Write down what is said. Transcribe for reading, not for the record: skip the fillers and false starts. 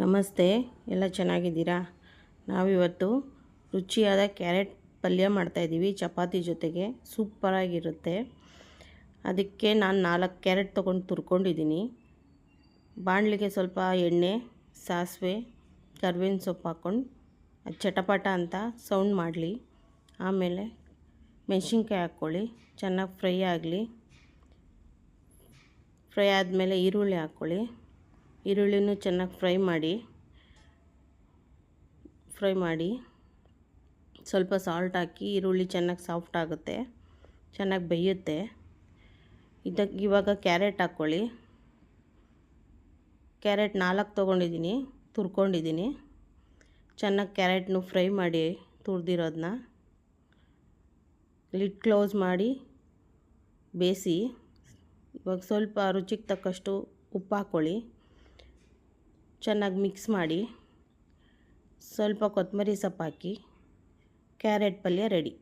ನಮಸ್ತೆ, ಎಲ್ಲ ಚೆನ್ನಾಗಿದ್ದೀರಾ? ನಾವಿವತ್ತು ರುಚಿಯಾದ ಕ್ಯಾರೆಟ್ ಪಲ್ಯ ಮಾಡ್ತಾಯಿದ್ದೀವಿ ಚಪಾತಿ ಜೊತೆಗೆ. ಸೂಪರಾಗಿರುತ್ತೆ. ಅದಕ್ಕೆ ನಾನು 4 ಕ್ಯಾರೆಟ್ ತೊಗೊಂಡು ತುರ್ಕೊಂಡಿದ್ದೀನಿ. ಬಾಣಲಿಗೆ ಸ್ವಲ್ಪ ಎಣ್ಣೆ, ಸಾಸಿವೆ, ಕರ್ಬೇವಿನ ಸೊಪ್ಪು ಹಾಕ್ಕೊಂಡು ಅದು ಚಟಪಟ ಅಂತ ಸೌಂಡ್ ಮಾಡಲಿ. ಆಮೇಲೆ ಮೆಣಸಿನ್ಕಾಯಿ ಹಾಕ್ಕೊಳ್ಳಿ, ಚೆನ್ನಾಗಿ ಫ್ರೈ ಆಗಲಿ. ಫ್ರೈ ಆದಮೇಲೆ ಈರುಳ್ಳಿ ಹಾಕ್ಕೊಳ್ಳಿ. ಈರುಳ್ಳಿನೂ ಚೆನ್ನಾಗಿ ಫ್ರೈ ಮಾಡಿ ಸ್ವಲ್ಪ ಸಾಲ್ಟ್ ಹಾಕಿ ಈರುಳ್ಳಿ ಚೆನ್ನಾಗಿ ಸಾಫ್ಟ್ ಆಗುತ್ತೆ, ಚೆನ್ನಾಗಿ ಬೇಯುತ್ತೆ. ಇವಾಗ ಕ್ಯಾರೆಟ್ ಹಾಕ್ಕೊಳ್ಳಿ. ಕ್ಯಾರೆಟ್ 4 ತೊಗೊಂಡಿದ್ದೀನಿ, ತುರ್ಕೊಂಡಿದ್ದೀನಿ. ಚೆನ್ನಾಗಿ ಕ್ಯಾರೆಟ್ನು ಫ್ರೈ ಮಾಡಿ ತುರಿದಿರೋದನ್ನ ಲಿಡ್ ಕ್ಲೋಸ್ ಮಾಡಿ ಬೇಯಿಸಿ. ಇವಾಗ ಸ್ವಲ್ಪ ರುಚಿಗೆ ತಕ್ಕಷ್ಟು ಉಪ್ಪು ಹಾಕ್ಕೊಳ್ಳಿ, ಚೆನ್ನಾಗಿ ಮಿಕ್ಸ್ ಮಾಡಿ. ಸ್ವಲ್ಪ ಕೊತ್ತಂಬರಿ ಸೊಪ್ಪು ಹಾಕಿ ಕ್ಯಾರೆಟ್ ಪಲ್ಯ ರೆಡಿ.